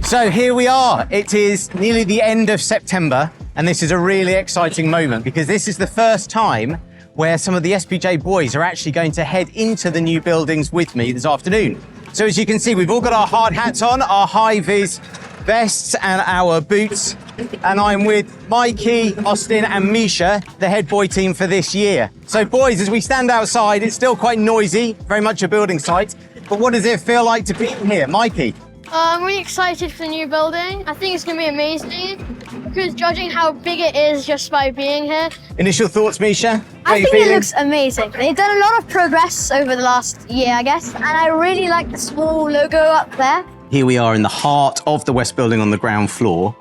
So here we are. It is nearly the end of September, and this is a really exciting moment because this is the first time where some of the SPJ boys are actually going to head into the new buildings with me this afternoon. So as you can see, we've all got our hard hats on, our high-vis vests and our boots. And I'm with Mikey, Austin and Misha, the head boy team for this year. So boys, as we stand outside, it's still quite noisy, very much a building site. But what does it feel like to be here? Mikey? I'm really excited for the new building. I think it's going to be amazing because judging how big it is just by being here. Initial thoughts, Misha? I think it looks amazing. They've done a lot of progress over the last year, I guess. And I really like the small logo up there. Here we are in the heart of the West Building on the ground floor.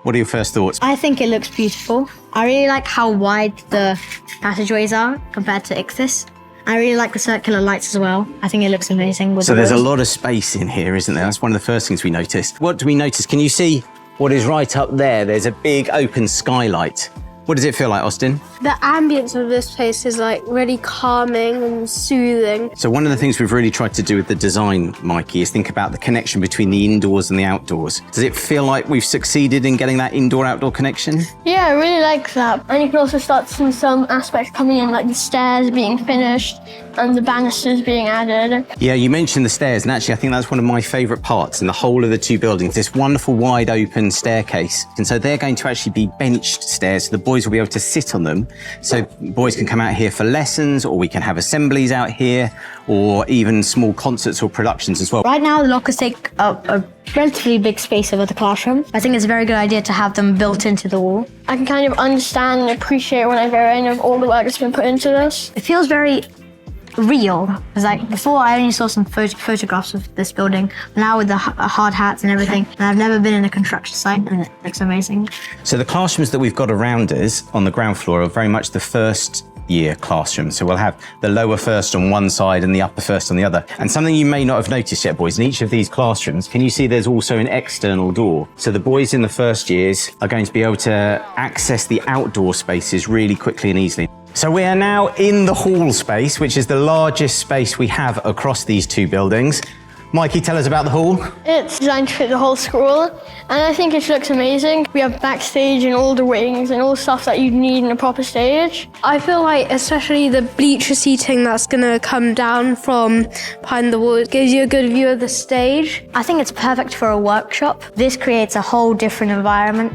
What are your first thoughts? I think it looks beautiful. I really like how wide the passageways are compared to Ichthys. I really like the circular lights as well. I think it looks amazing. So there's a lot of space in here, isn't there? That's one of the first things we noticed. What do we notice? Can you see what is right up there? There's a big open skylight. What does it feel like, Austin? The ambience of this place is like really calming and soothing. So one of the things we've really tried to do with the design, Mikey, is think about the connection between the indoors and the outdoors. Does it feel like we've succeeded in getting that indoor-outdoor connection? Yeah, I really like that. And you can also start seeing some aspects coming in, like the stairs being finished and the banisters being added. Yeah, you mentioned the stairs, and actually I think that's one of my favourite parts in the whole of the two buildings, this wonderful wide open staircase. And so they're going to actually be benched stairs, so the boys will be able to sit on them. So boys can come out here for lessons, or we can have assemblies out here, or even small concerts or productions as well. Right now, the lockers take up a relatively big space over the classroom. I think it's a very good idea to have them built into the wall. I can kind of understand and appreciate when I go in of all the work that's been put into this. It feels very real. Because like before, I only saw some photographs of this building. Now with the hard hats and everything, and I've never been in a construction site, and it looks amazing. So the classrooms that we've got around us on the ground floor are very much the first year classroom. So we'll have the lower first on one side and the upper first on the other. And something you may not have noticed yet, boys, in each of these classrooms, can you see there's also an external door? So the boys in the first years are going to be able to access the outdoor spaces really quickly and easily. So we are now in the hall space, which is the largest space we have across these two buildings. Mikey, tell us about the hall. It's designed to fit the whole school, and I think it looks amazing. We have backstage and all the wings and all the stuff that you'd need in a proper stage. I feel like especially the bleacher seating that's going to come down from behind the wall, it gives you a good view of the stage. I think it's perfect for a workshop. This creates a whole different environment.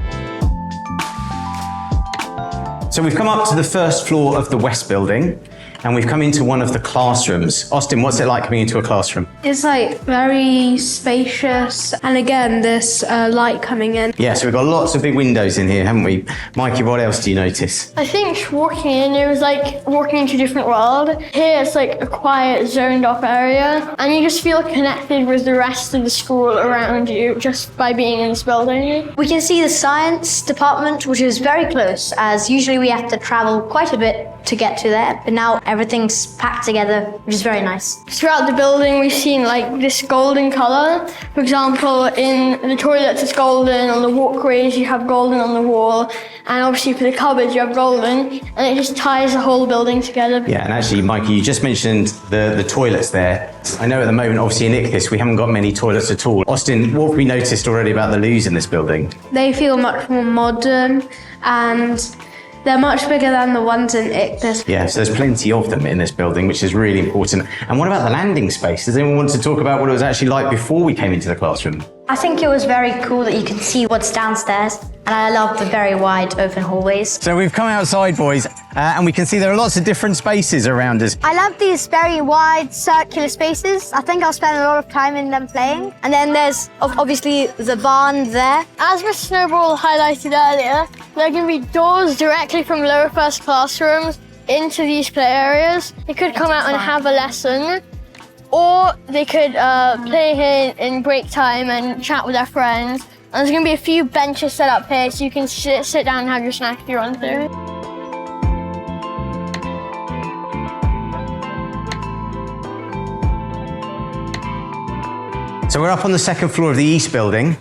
So we've come up to the first floor of the West Building, and we've come into one of the classrooms. Austin, what's it like coming into a classroom? It's like very spacious, and again, this light coming in. Yeah, so we've got lots of big windows in here, haven't we? Mikey, what else do you notice? I think walking in, it was like walking into a different world. Here it's like a quiet, zoned off area, and you just feel connected with the rest of the school around you just by being in this building. We can see the science department, which is very close, as usually we have to travel quite a bit to get to there, but now everything's packed together, which is very nice. Throughout the building, we've seen like this golden color. For example, in the toilets, it's golden. On the walkways, you have golden on the wall. And obviously for the cupboards, you have golden. And it just ties the whole building together. Yeah, and actually, Mikey, you just mentioned the toilets there. I know at the moment, obviously in Ichthys, we haven't got many toilets at all. Austin, what have we noticed already about the loos in this building? They feel much more modern, and they're much bigger than the ones in Ichthys. Yeah, so there's plenty of them in this building, which is really important. And what about the landing space? Does anyone want to talk about what it was actually like before we came into the classroom? I think it was very cool that you can see what's downstairs, and I love the very wide open hallways. So we've come outside, boys, and we can see there are lots of different spaces around us. I love these very wide circular spaces. I think I'll spend a lot of time in them playing. And then there's obviously the barn there. As Mr. Snowball highlighted earlier, there are going to be doors directly from lower first classrooms into these play areas. They could come out and have a lesson, or they could play here in break time and chat with their friends. And there's going to be a few benches set up here so you can sit down and have your snack if you want to. So we're up on the second floor of the East Building.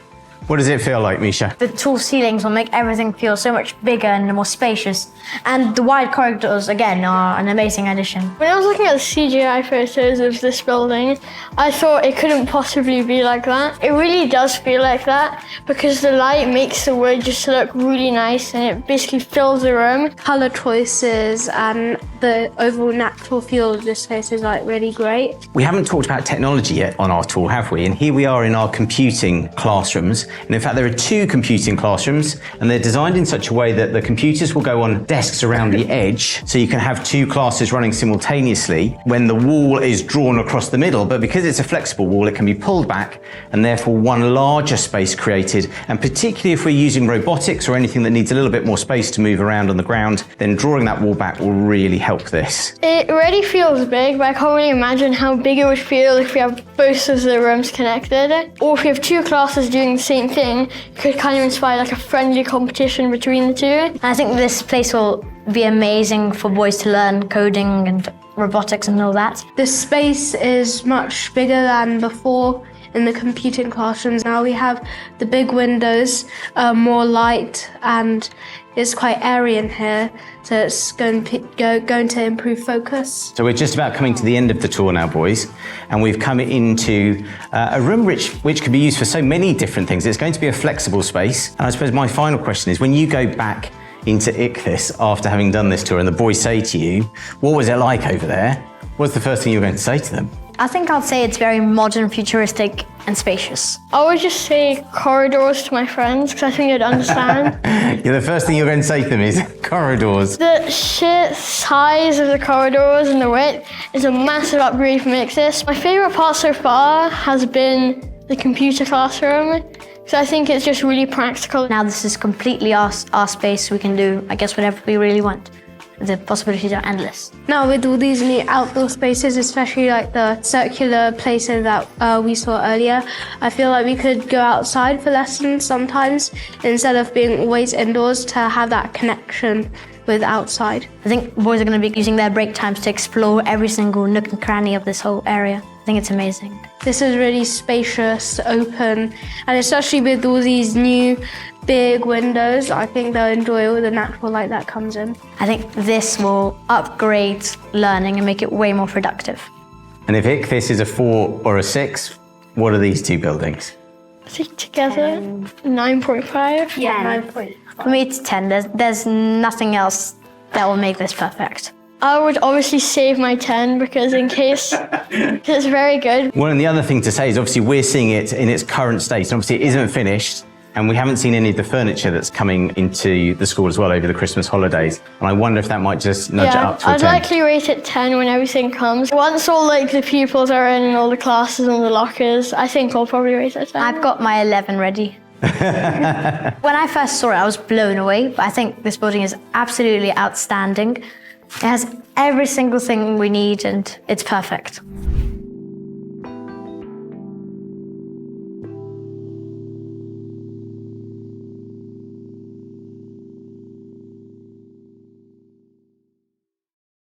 What does it feel like, Misha? The tall ceilings will make everything feel so much bigger and more spacious. And the wide corridors, again, are an amazing addition. When I was looking at the CGI photos of this building, I thought it couldn't possibly be like that. It really does feel like that because the light makes the wood just look really nice and it basically fills the room. Color choices and the overall natural feel of this place is like really great. We haven't talked about technology yet on our tour, have we? And here we are in our computing classrooms. And in fact, there are 2 computing classrooms, and they're designed in such a way that the computers will go on desks around the edge, so you can have 2 classes running simultaneously when the wall is drawn across the middle. But because it's a flexible wall, it can be pulled back, and therefore one larger space created. And particularly if we're using robotics or anything that needs a little bit more space to move around on the ground, then drawing that wall back will really help this. It already feels big, but I can't really imagine how big it would feel if we have both of the rooms connected. Or if we have 2 classes doing the same thing, it could kind of inspire like a friendly competition between the 2. And I think this place will be amazing for boys to learn coding and robotics and all that. The space is much bigger than before in the computing classrooms. Now we have the big windows, more light, and it's quite airy in here, so it's going to improve focus. So we're just about coming to the end of the tour now, boys, and we've come into a room which can be used for so many different things. It's going to be a flexible space, and I suppose my final question is, when you go back into Ichthys after having done this tour and the boys say to you, what was it like over there? What's the first thing you're going to say to them? I think I'll say it's very modern, futuristic, and spacious. I would just say corridors to my friends because I think they'd understand. Yeah, the first thing you're going to say to them is corridors. The sheer size of the corridors and the width is a massive upgrade from Ichthys. My favourite part so far has been the computer classroom. So I think it's just really practical. Now this is completely our space. We can do, I guess, whatever we really want. The possibilities are endless. Now with all these new outdoor spaces, especially like the circular places that we saw earlier, I feel like we could go outside for lessons sometimes instead of being always indoors, to have that connection with outside. I think boys are going to be using their break times to explore every single nook and cranny of this whole area. I think it's amazing. This is really spacious, open, and especially with all these new big windows, I think they'll enjoy all the natural light that comes in. I think this will upgrade learning and make it way more productive. And if Ichthys is a 4 or a 6, what are these 2 buildings? I think together, 9.5. Yeah, 9.5. For me, it's 10. There's nothing else that will make this perfect. I would obviously save my 10 because in case it's very good. Well, and the other thing to say is obviously we're seeing it in its current state. And obviously it isn't finished, and we haven't seen any of the furniture that's coming into the school as well over the Christmas holidays. And I wonder if that might just nudge it up to a 10. I'd likely rate it 10 when everything comes. Once all like the pupils are in and all the classes and the lockers, I think I'll probably rate it 10. I've got my 11 ready. When I first saw it, I was blown away, but I think this building is absolutely outstanding. It has every single thing we need and it's perfect.